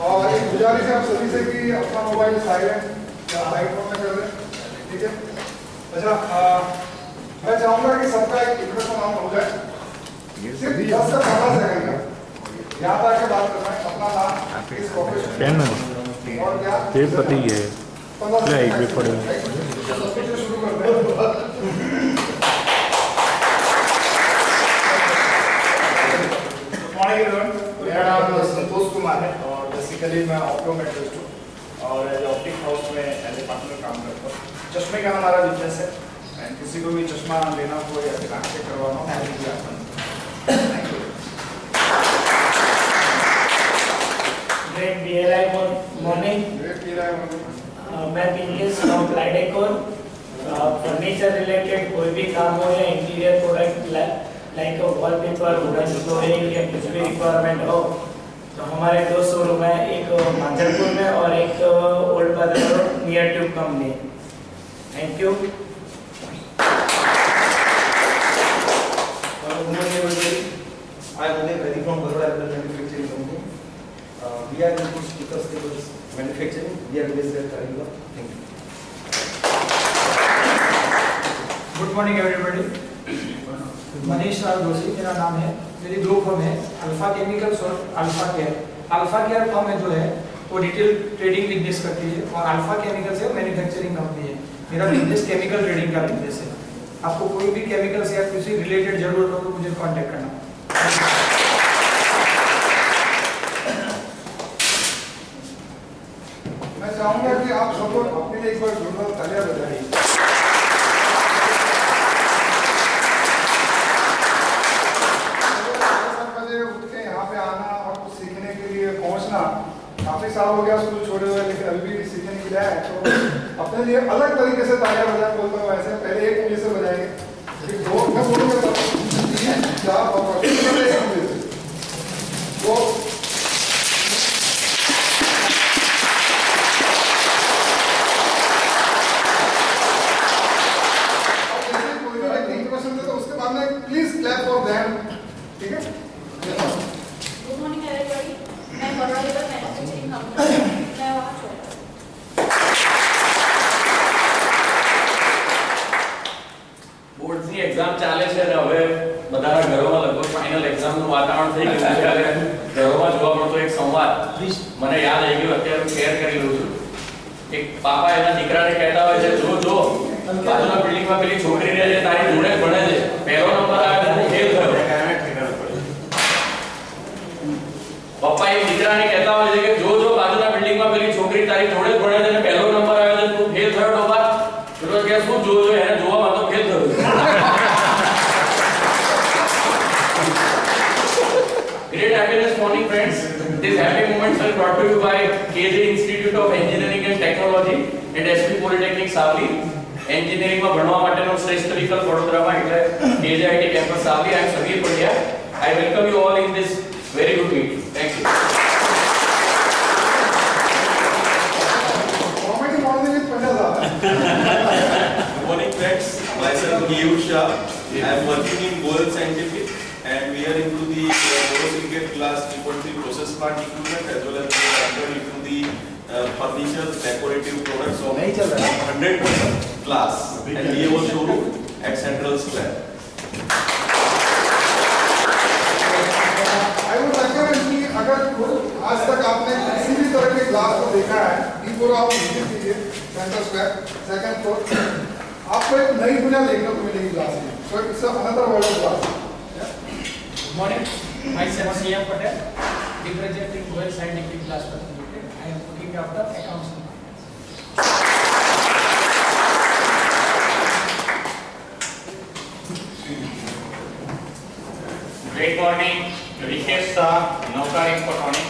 और एक गुजारिश है आप सभी से कि अपना मोबाइल साइलेंट या लाइट मोड में कर दें, ठीक है। अच्छा, मैं चाहूँगा कि सबका एक इंट्रोडक्शन ऑन हो जाए, सिर्फ 10 से 15 सेकंड का यहाँ पर आके बात करना है, अपना नाम, किस प्रोफेशन और क्या पति है, 15 सेकंड एक पड़े शुरू करते हैं। मॉर्निंग एवरीवन, मेरा नाम संतोष कुमार है और बेसिकली मैं ऑप्टोमेट्रिस्ट हूँ और ऑप्टिक हाउस में एज ए पार्टनर काम करता हूँ। चश्मे का हमारा बिजनेस है एंड किसी को भी चश्मा लेना हो या फिर आँखें करवाना हो thank you. Great BLI morning. मैं पिंकेश फ्रॉम प्लाइडेकोर। फर्नीचर रिलेटेड कोई भी काम हो या interior product like wallpaper, wooden flooring या कुछ भी रिक्वायरमेंट हो तो हमारे 2 शोरूम है, एक मांजरपुर में और एक ओल्ड बाजार road near tube company. Thank you. Good morning everybody. I am Uday Reddy from Baroda Apparel Manufacturing Company. We are into speaker cables manufacturing. We are based at Karimba. Thank you. Good morning everybody. Manish Rao Joshi मेरा नाम है। मेरी 2 firm है, alpha chemicals और alpha care. Alpha care firm है जो है वो रिटेल ट्रेडिंग बिजनेस करती है और अल्फा केमिकल्स है मैन्युफैक्चरिंग कंपनी है। मेरा बिजनेस केमिकल ट्रेडिंग का बिजनेस है। आपको कोई भी केमिकल्स या किसी रिलेटेड जरूरत हो तो मुझे कांटेक्ट करना। मैं चाहूँगा कि आप सब लोग अपने लिए एक बार जोरदार तालियां बजाइए। काफी साल हो गया स्कूल छोड़े हुए लेकिन अभी भी सीखने के लिए आए तो अपने लिए अलग तरीके से तालियां बजाएं। बोलता हूँ ऐसे पहले एक उंगली से बजाएंगे, फिर 2 मैं बोलूँगा 3 4 और वो कोई तो उसके बाद में प्लीज क्लैप फॉर देम, ठीक है। Good morning everybody. मैं बरोड़ा मैन्युफैक्चरिंग कंपनी मैं वहाँ छोड़ बोर्ड्स ની એક્ઝામ ચાલે છે અને હવે બધાના ઘરોમાં લગભગ ફાઇનલ એક્ઝામનું વાતાવરણ થઈ ગયું છે અને ઘરોમાં જોવા મળતો એક સંવાદ મને યાદ આવી ગયો, અત્યારે શેર કરી લઉં છું। એક પાપા એના દીકરાને કહેતા હોય છે, જો જો બાજુના બિલ્ડિંગમાં પેલી છોકરી રહે છે તારી જોડે ભણે છે, પહેલો નંબર આવે તો ફેલ થયો। પપ્પા એક દીકરાને કહેતા હોય છે કે જો જો બાજુના બિલ્ડિંગમાં પેલી છોકરી તારી જોડે ભણે છે અને પહેલો નંબર આવે છે તું ફેલ થયો ડોબા। તો કે શું જો જો એને જોવામાં તો ફેલ થયો। Great happiness morning friends. This happy moments are brought to you by KJ Institute of Engineering and Technology and SP Polytechnic Savli. Engineering માં ભણવા માટેનો શ્રેષ્ઠ વિકલ્પ વડોદરામાં એટલે KJIT campus Savli. I am Sameer Pandya. I welcome you all in this very good meeting. Thank you. Good morning friends, myself Giyur Shah. I am working in Goel Scientific and we are into the borosilicate glass 3.3 process plant equipment as well as we are into the furniture decorative products of 100% glass and we have a showroom at Central Square. I would recommend कि अगर आज तक आपने किसी भी तरह के glass को देखा है, बिफोर आप विजिट कीजिए सेंटर स्क्वायर 2nd फ्लोर, आपको एक नई दुनिया देखने को मिलेगी ग्लास में। So it's another world of glass. Good morning. Myself CM Patel, representing Goel Scientific Glass Limited. I am looking after accounts and finance. Great morning. Rikesh Shah, Navkar Infotronic.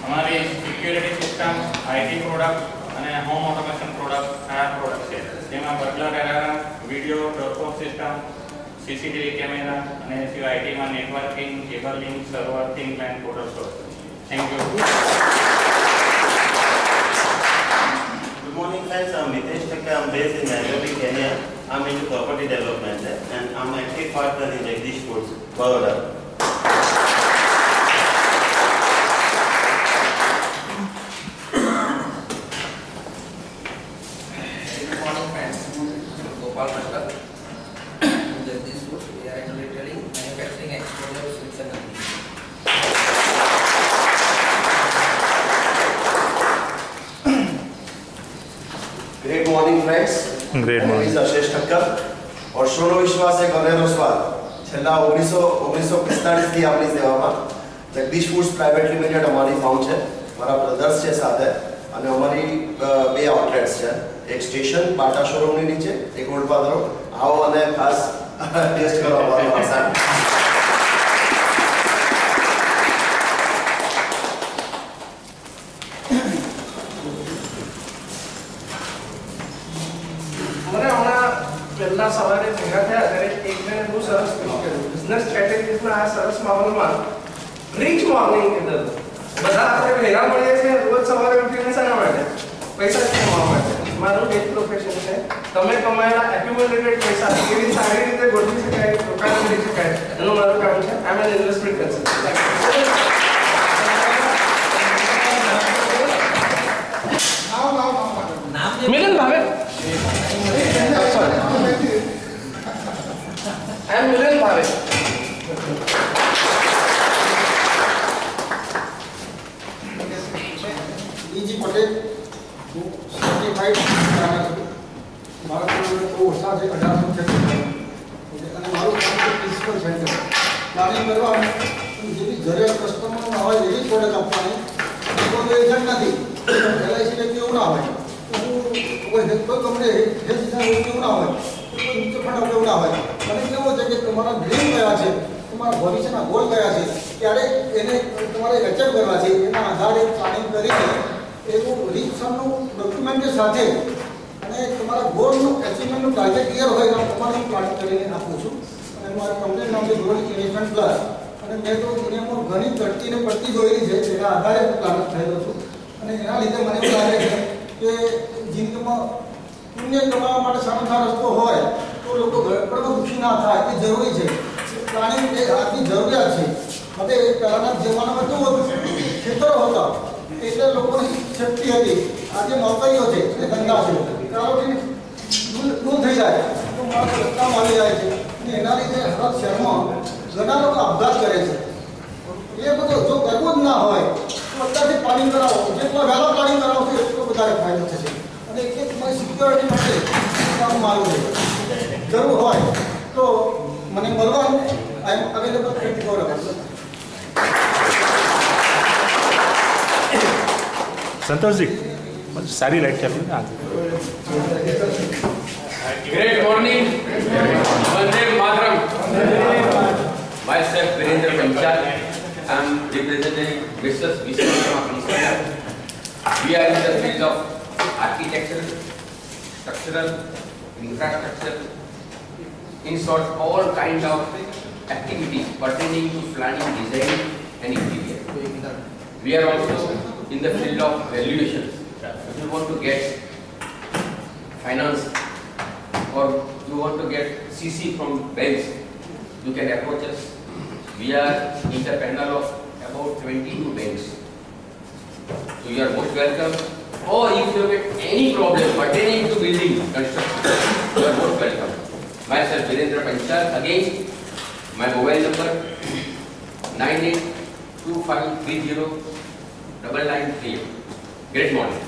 हमारी security system, IT product અને home automation product આ product છે, જેમાં butler alarm, video ડોરકોપ system, CCTV camera અને સિવાય IT માં networking, cabling, server, thing line products. Thank you. Good morning friends, I'm Mitesh Thakkar. I'm based in Nairobi, Kenya. I'm into property development and I'm a key partner in Jagdish Foods, Baroda. morning friends. Great My name morning. is Ashish Thakkar. और શોનો વિશ્વાસ એક અનેરો સ્વાદ છેલ્લા 1945 થી આપણી સેવામાં Jagdish foods private limited અમારી ફાર્મ છે. મારા બ્રધર્સ છે સાથે અને અમારી બે આઉટલેટ્સ છે. એક સ્ટેશન બાટા શોરૂમની નીચે, એક ઓલ્ડ પાદરો. આવો અને ખાસ ટેસ્ટ કરો અમારો ફરસાણ. મને હમણાં પહેલા સવારે ભેગા થયા ત્યારે એક જણે બહુ સરસ કર્યું બિઝનેસ સ્ટ્રેટેજીસના આ સરસ માહોલમાં રીચ મોર્નિંગ કીધું. બધા આપણે ભેગા મળીએ છીએ રોજ સવારે ઉઠીને શાના માટે? પૈસા કમાવા માટે. મારું એક પ્રોફેશન છે. તમે કમાયેલા એક્યુમ્યુલેટેડ પૈસા કેવી સારી રીતે ગોઠવી શકાય, રોકાણ કરી શકાય, એનું મારું કામ છે. આઈ એમ એન ઇન્વેસ્ટમેન્ટ કન્સલ્ટન્ટ. મિલન ભાવે I'm Milan Bhave. બીજી પટેલ હું સર્ટિફાઈડ મારા બહુ ઓછા છે 1876 અને મારું કામ છે પ્રિન્સિપલ સેન્ટર પ્લાનિંગ કરવાનું જેવી જરૂરિયાત કસ્ટમરનો હોય એવી પ્રોડક્ટ આપવાની. કોઈ એજન્ટ નથી LIC વ્યક્તિ એવું ના હોય, કોઈ કંપની હેલ્થ ઇન્સ્યોરન્સ એવું ના હોય, કોઈ મ્યુચ્યુઅલ ફંડ એવું ના હોય. મને કેવો છે કે તમારા ડ્રીમ કયા છે, તમારા ભવિષ્યના ગોલ કયા છે, ક્યારે એને તમારે અચીવ કરવા છે, એના આધારે પ્લાનિંગ કરીને એવું રીતસરનું ડોક્યુમેન્ટ સાથે અને તમારા ગોલનું અચીવમેન્ટનું ટાર્ગેટ ક્લિયર હોય એના પ્રમાણે પ્લાનિંગ કરીને આપું છું. અને મારી કંપનીનું નામ છે ગ્લોબલ ઇન્વેસ્ટમેન્ટ પ્લસ. અને મેં તો દુનિયામાં ઘણી તડતીને પડતી જોયેલી છે, તેના આધારે હું પ્લાનિંગ થયેલો છું. અને એના લીધે મને એવું લાગે છે કે જિંદગીમાં પુણ્ય કમાવા માટે સારો રસ્તો હોય તો લોકો ગળપડમાં દુઃખી ના થાય એ જરૂરી છે. પ્લાનિંગ એ આજની જરૂરિયાત છે. હવે પહેલાના જમાનામાં કેવું હતું, ખેતરો હતા એટલે લોકોની શક્તિ હતી. આજે નોકરીઓ છે એ ધંધા છે. કારોથી દૂર થઈ જાય તો માણસો રસ્તા આવી જાય છે અને એના લીધે હરત શહેરમાં ઘણા લોકો અપઘાત કરે છે. એ બધું જો કરવું જ ના હોય તો અત્યારથી પ્લાનિંગ કરાવો. જેટલા વહેલા પ્લાનિંગ કરાવશો એટલો વધારે ફાયદો થશે. અને એક તમારી સિક્યોરિટી માટે કામ મારું છે. જરૂર હોય તો મને મળવાનું. આઈ એમ અવેલેબલ 24 hours. સંતોષજી સારી લાઈટ ચાલુ ને આજે. Great morning. Vande Mataram. Myself Virendra Panchal. I am representing Mrs. Vishwakarma Consultant. We are in the field of architecture, structural, infrastructure, in short all kind of activities pertaining to planning, design and interior. We are also in the field of valuation. If you want to get finance or you want to get CC from banks, you can approach us. We are in the panel of about 22 banks. So you are most welcome. Or if you have any problem pertaining to building construction, you are most welcome. Myself Virendra Panchal. Again, my mobile number 9825309938. Great morning.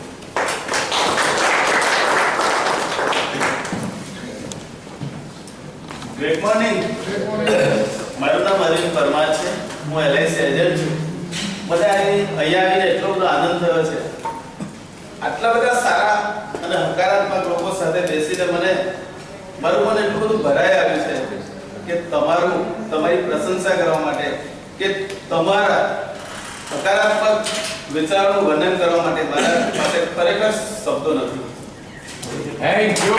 Great morning. મારું નામ અરવિંદ પરમાર છે. હું LIC agent છું. બધા અહીંયા આવીને એટલો બધો આનંદ થયો છે. આટલા બધા સારા અને હકારાત્મક લોકો સાથે બેસીને મારું મન એટલું બધું ભરાઈ આવ્યું છે કે તમારી પ્રશંસા કરવા માટે કે તમારા હકારાત્મક વિચારોનું વર્ણન કરવા માટે મારા પાસે ખરેખર શબ્દો નથી. Thank you.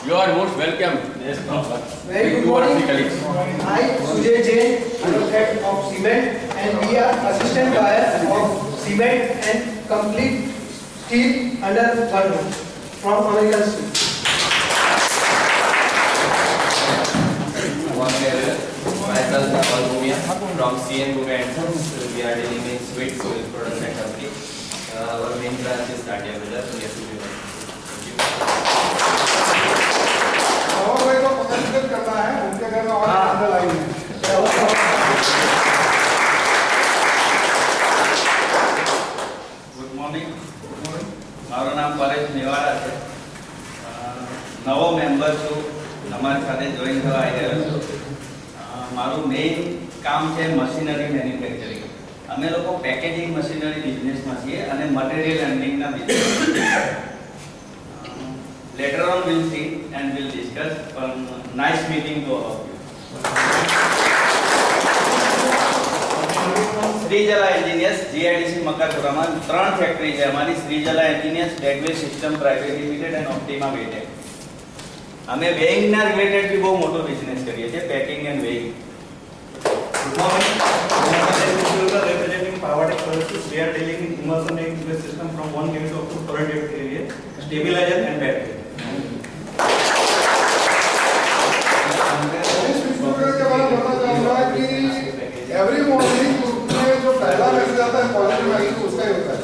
You are most welcome. Yes, Very good morning. I, Sujay Jain, advocate of cement, and we are assistant buyer of cement and complete steel under one roof from American Steel. Myself, Awal Bhumia from CN Bhumia and Sons. We are dealing in sweet soil production company. Our main branch is Nadia Villa. Thank you. और भाई को पसंद करना है उनके घर में और अंदर आई है. Good morning. જોઈન થવા આવી રહ્યો છું. મારું મેઇન કામ છે મશીનરી મેન્યુફેક્ચરિંગ. અમે લોકો પેકેજિંગ મશીનરી બિઝનેસમાં છીએ અને મટીરિયલ હેન્ડલિંગના business. Later on we'll see and we'll discuss. Nice meeting to all of you. Shrijala engineers GIDC મકરપુરામાં 3 ફેક્ટરી છે અમારી. શ્રીજલા એન્જિનિયર્સ, ડેગવે સિસ્ટમ પ્રાઇવેટ લિમિટેડ અને ઓપ્ટિમા વેટેક. અમે વેઇંગના રિલેટેડ બી બહુ મોટો બિઝનેસ કરીએ છીએ, packing and weighing. Good morning. Representing Powertech Services, we are dealing in immersion based system from 1 kV to up to 400 kV, stabilizer and battery. के बाद बताना चाहूँगा कि एवरी मॉर्निंग ग्रुप में जो पहला मैसेज आता है पॉजिटिव मैसेज उसका ही होता है.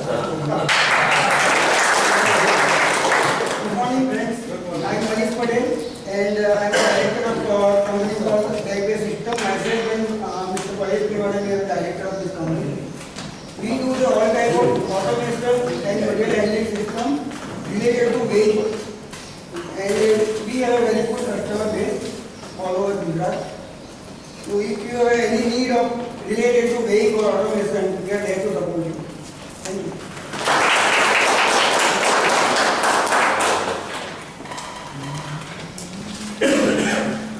Good morning friends, I am Manish Patel and I am the director of company called Degway System. Myself and Mr. Paresh Piwani are the director of this company. We do the all type of automation and material handling system related to weight, and we have a very good customer base all over Gujarat. So if you have any need of related to weight or automation, we are there to support you. Thank you.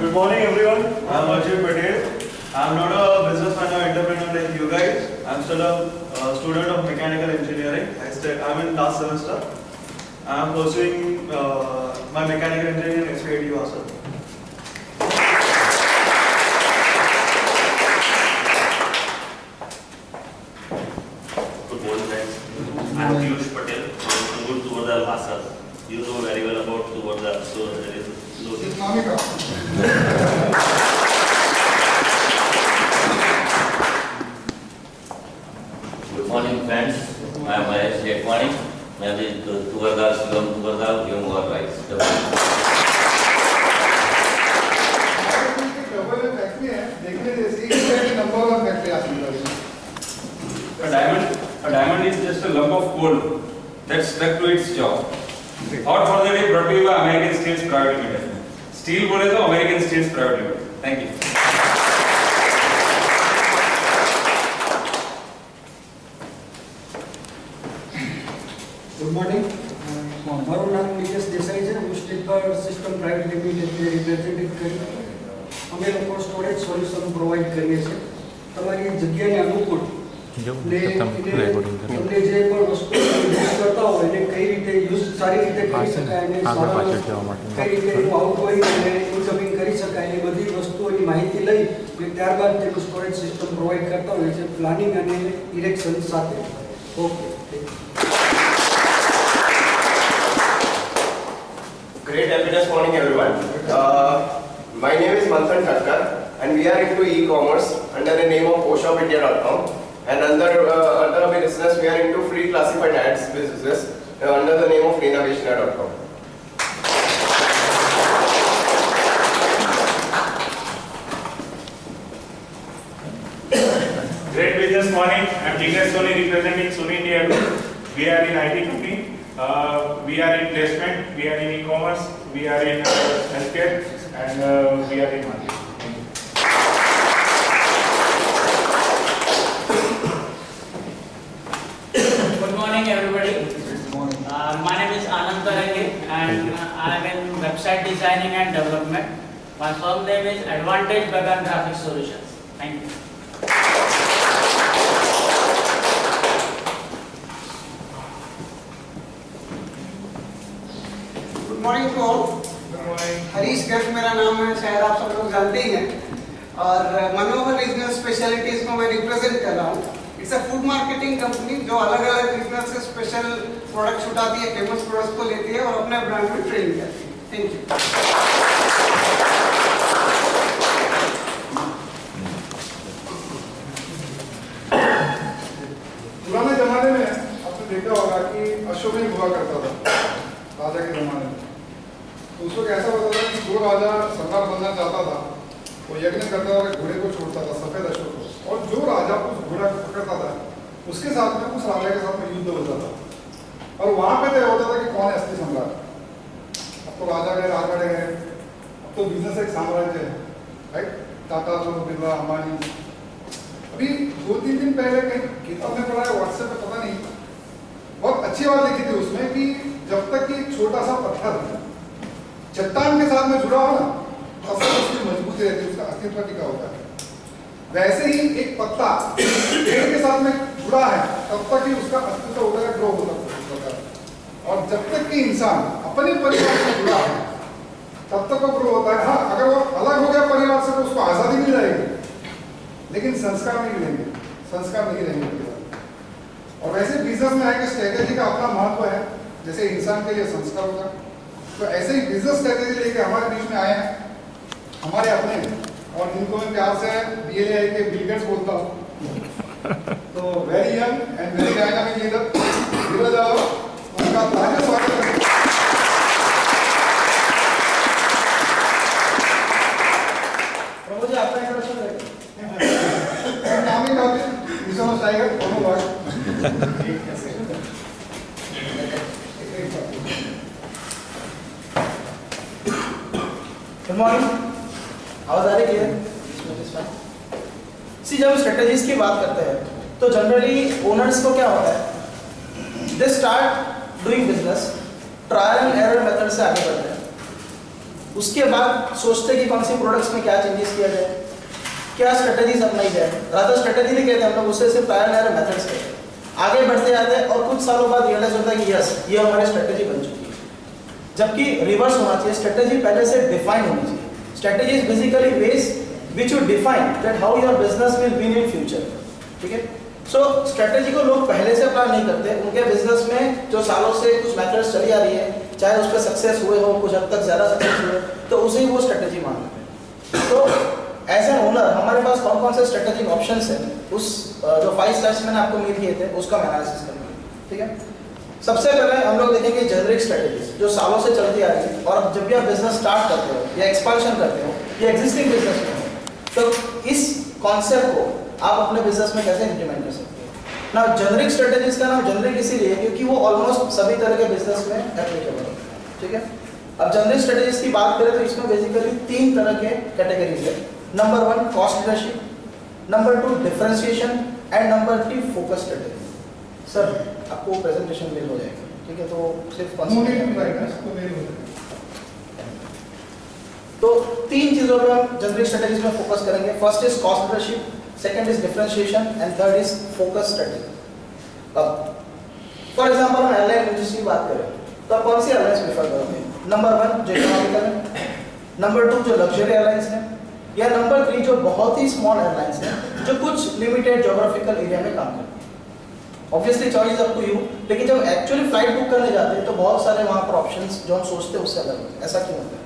Good morning everyone. I am Arjun Patel. I am not a businessman or entrepreneur like you guys. I am still a student of mechanical engineering. I am in last semester. I am pursuing my mechanical engineering in SVIT also. Good morning friends. I am Piyush Patel from Sangur Tuvarda Lhasa. You know very well about Tuvarda, so there is no Good morning friends. I am Mahesh Jetwani. I am the Tuvarda Shivam Tuvarda Young Rice. A diamond is just a lump of gold that stuck to its jaw. Thought for the day brought to you by American Steels Private Limited. Steel बोले तो American Steels Private Limited. Thank you. Good morning. મારું નામ નિકેશ દેસાઈ છે. હું steeper system private limited representative કરી. અમે લોકો storage solution provide કરીએ છીએ તમારી જગ્યાને અનુકૂળ. તમને જે પણ વસ્તુ યુઝ કરતા હોય એને કઈ રીતે યુઝ સારી રીતે કરી શકાય અને કઈ રીતે એનું આઉટગોઈંગ અને ઇનકમિંગ કરી શકાય એ બધી વસ્તુઓની માહિતી લઈ અને ત્યારબાદ તેનું સ્ટોરેજ સિસ્ટમ પ્રોવાઈડ કરતા હોય છે પ્લાનિંગ અને ઇરેક્શન સાથે. Okay. Great happiness morning everyone. My name is Manthan Thakkar and we are into e-commerce under the name of oshapedia.com, and under our business we are into free classified ads business under the name of Innovation.com. Great business morning. I am Jignesh Soni representing Sony India Group. We are in IT company. We are in placement, we are in e-commerce, we are in healthcare, and we are in marketing. Good morning, everybody. My name is Anand Tarange, and I am in website designing and development. My firm name is Advantage Bagan Graphic Solutions. Thank you. Good morning to all. Harish Garg मेरा नाम है, शायद आप सब लोग जानते ही हैं. और मनोहर रीजनल स्पेशलिटीज को मैं रिप्रेजेंट कर रहा हूँ. It's a food marketing company जो अलग अलग रीजनल से स्पेशल प्रोडक्ट्स उठाती है, फेमस प्रोडक्ट्स को लेती है और अपने ब्रांड में ट्रेनिंग करती है. Thank you. पुराने जमाने में आपने देखा होगा कि अश्वमेध हुआ करता था राजा के जमाने में. तो उसको कैसा होता था कि जो राजा सम्राट बनना चाहता था वो यज्ञ करता था, घोड़े को छोड़ता था, सफेद अश्व को, और जो राजा उस घोड़ा को पकड़ता था उसके साथ में उस राजा के साथ में युद्ध होता था. और वहां पे तय होता था कि कौन है असली सम्राट. अब तो राजा गए, राजवाड़े गए, अब तो बिजनेस एक साम्राज्य है, राइट? टाटा, बिरला, अंबानी। अभी 2-3 दिन पहले कहीं किताब में पढ़ा है, व्हाट्सएप पे पता नहीं, बहुत अच्छी बात लिखी थी उसमें कि जब तक कि छोटा सा पत्थर चट्टान के साथ में जुड़ा हो ना, तब तक उसकी मजबूती रहती है, उसका अस्तित्व टिका होता है। वैसे ही एक पत्ता पेड़ के साथ में जुड़ा है तब तक ही उसका अस्तित्व होता है, ग्रो होता है। और जब तक कि इंसान अपने परिवार से जुड़ा है तब तक वो ग्रो होता है। हाँ, अगर वो अलग हो गया परिवार से तो उसको आज़ादी मिल जाएगी, लेकिन संस्कार नहीं मिलेंगे, संस्कार नहीं रहेंगे। और वैसे बिजनेस में है कि स्ट्रेटेजी का अपना महत्व है, जैसे इंसान के लिए संस्कार होता है, तो ऐसे ही बिजनेस स्ट्रेटेजी लेके हमारे बीच में आए हैं हमारे अपने, और इनको मैं प्यार से BLAI के बिल गेट्स बोलता हूँ। तो very young and very dynamic leader Dheeraj Rao, उनका ताजा स्वागत है। प्रभु जी, आपका इंट्रोडक्शन करेंगे। नाम ही काफी मिशन टाइगर दोनों वर्ड। गुड मॉर्निंग, आवाज आ रही है? सी, जब स्ट्रेटेजीज की बात करते हैं तो जनरली ओनर्स को क्या होता है, they start doing business, trial and error method से आगे बढ़ते हैं। उसके बाद सोचते हैं कि कौन सी प्रोडक्ट्स में क्या चेंजेस किया जाए, क्या स्ट्रेटेजीज अपनाई जाए। रादर स्ट्रेटेजी नहीं कहते हम लोग, उससे सिर्फ ट्रायल एंड एरर मेथड्स कहते हैं। आगे बढ़ते जाते हैं और कुछ सालों बाद रियलाइज होता है कि यस, ये हमारी स्ट्रेटेजी बन चुकी है। जबकि रिवर्स होना चाहिए, स्ट्रेटेजी पहले से डिफाइन होनी चाहिए। Strategy is basically ways which you define that how your business will be in future. ठीक है, सो स्ट्रेटेजी को लोग पहले से प्लान नहीं करते। उनके बिजनेस में जो सालों से कुछ मेथड्स चली आ रही है, चाहे उस पर सक्सेस हुए हो, कुछ हद तक ज्यादा सक्सेस हुए, तो उसे ही वो स्ट्रेटेजी मानते हैं। तो एज एन ओनर हमारे पास कौन कौन से स्ट्रेटेजिक ऑप्शंस हैं, उस जो 5 स्टेप्स मैंने आपको मिल किए थे उसका एनालिसिस करेंगे। ठीक है, सबसे पहले हम लोग देखेंगे जेनरिक स्ट्रेटेजीज जो सालों से चलती आ रही है, और जब भी आप बिजनेस स्टार्ट करते हो या एक्सपांशन करते हो या एग्जिस्टिंग बिजनेस में हो, तो इस कॉन्सेप्ट को आप अपने बिजनेस में कैसे इंप्लीमेंट कर सकते हो ना। जेनरिक स्ट्रेटेजीज का नाम जेनरिक इसीलिए क्योंकि वो ऑलमोस्ट सभी तरह के बिजनेस में एप्लीकेबल है। ठीक है, अब जेनरिक स्ट्रेटेजीज की बात करें तो इसमें बेसिकली 3 तरह के कैटेगरीज है। Number 1 cost leadership, number 2 differentiation and number 3 focus strategy. Sir, आपको प्रेजेंटेशन मेल हो जाएगा, ठीक है, तो सिर्फ तो 3 चीजों पर हम जनरल स्ट्रेटेजीज में फोकस करेंगे। First is cost leadership, second is differentiation and third is focus strategy. अब फॉर एग्जांपल हम एयरलाइन इंडस्ट्री की बात करें तो आप कौन सी एयरलाइंस प्रेफर करोगे? नंबर 1 जो इकोनॉमिकल है, नंबर 2 जो लग्जरी एयरलाइंस है, या नंबर 3 जो बहुत ही स्मॉल एयरलाइंस है जो कुछ लिमिटेड ज्योग्राफिकल एरिया में काम करती है। Obviously choice up to you, लेकिन जब एक्चुअली फ्लाइट बुक करने जाते हैं तो बहुत सारे वहाँ पर ऑप्शंस जो हम सोचते हैं उससे अलग होते हैं। ऐसा क्यों होता है?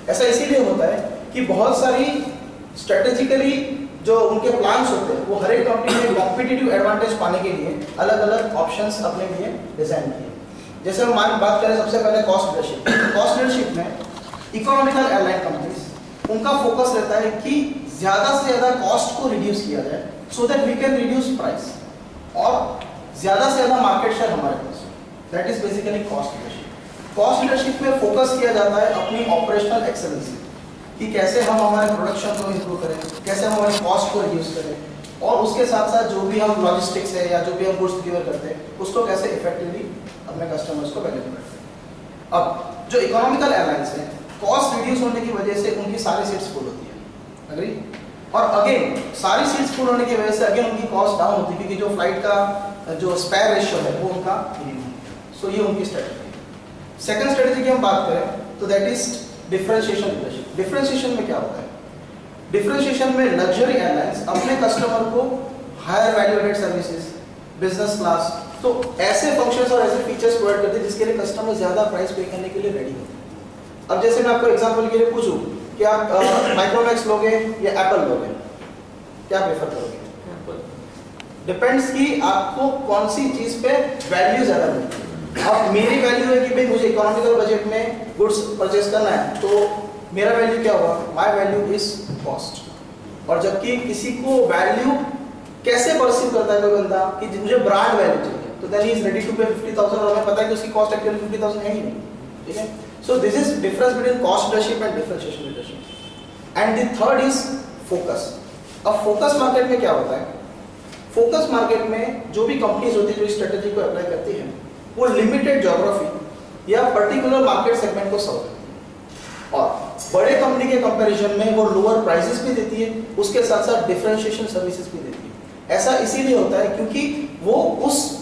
ऐसा इसीलिए होता है कि बहुत सारी स्ट्रेटेजिकली जो उनके प्लान्स होते हैं वो हर एक कंपनी में कॉम्पिटिटिव एडवांटेज पाने के लिए अलग अलग ऑप्शंस अपने लिए डिजाइन किए। जैसे हम बात करें सबसे पहले कॉस्ट लीडरशिप। कॉस्ट लीडरशिप में इकोनॉमिकल एयरलाइन कंपनीज उनका फोकस रहता है कि ज्यादा से ज्यादा कॉस्ट को रिड्यूस किया जाए so that we can reduce price, और ज्यादा से ज्यादा मार्केट शेयर हमारे पास। That is basically cost leadership. Cost leadership में फोकस किया जाता है अपनी ऑपरेशनल एक्सेलेंस कि कैसे हम हमारे प्रोडक्शन को इंप्रूव करें, कैसे हम हमारे कॉस्ट को रिड्यूस करें, और उसके साथ साथ जो भी हम लॉजिस्टिक्स है या जो भी हम गुड्स डिलीवर करते हैं उसको कैसे इफेक्टिवली अपने कस्टमर्स को वैल्यू करते हैं। अब जो इकोनॉमिकल एयरलाइंस है, कॉस्ट रिड्यूस होने की वजह से उनकी सारी सीट्स फुल होती है, अग्री? और अगेन सारी सीट्स फुल होने की वजह से अगेन उनकी कॉस्ट डाउन होती है क्योंकि जो फ्लाइट का जो स्पेयर रेशियो है वो उनका मिनिमम है। सो ये उनकी स्ट्रेटजी है। सेकंड स्ट्रेटजी की हम बात करें तो that is differentiation leadership. Differentiation में क्या होता है? डिफरेंशिएशन में लग्जरी एयरलाइंस अपने कस्टमर को higher value added services, business class, तो ऐसे फंक्शंस और ऐसे फीचर्स प्रोवाइड करते हैं जिसके लिए कस्टमर ज्यादा प्राइस पे करने के लिए रेडी होते हैं। अब जैसे मैं आपको एग्जांपल के लिए पूछूं कि आप माइक्रोमैक्स लोगे या एप्पल लोगे, क्या प्रेफर करोगे? डिपेंड्स कि आपको कौन सी चीज पे वैल्यू ज्यादा मिलती है। अब मेरी वैल्यू है कि भाई मुझे इकोनॉमिकल बजट में गुड्स परचेज करना है, तो मेरा वैल्यू क्या होगा? My value is cost. और जबकि किसी को वैल्यू कैसे परसीव करता है कोई बंदा कि मुझे ब्रांड वैल्यू चाहिए, तो then he is ready to pay 50,000 और हमें पता है कि उसकी कॉस्ट एक्चुअली 50,000 है ही नहीं। ठीक है, So this is difference between cost leadership and differentiation leadership. And the third is focus. अब फोकस मार्केट में क्या होता है? फोकस मार्केट में जो भी कंपनीज होती है जो इस स्ट्रेटेजी को अप्लाई करती हैं, वो लिमिटेड ज्योग्राफी या पर्टिकुलर मार्केट सेगमेंट को सर्व करती है और बड़े कंपनी के कंपैरिजन में वो लोअर प्राइसेस भी देती है, उसके साथ साथ डिफरेंशिएशन सर्विसेज भी देती है। ऐसा इसीलिए होता है क्योंकि वो उस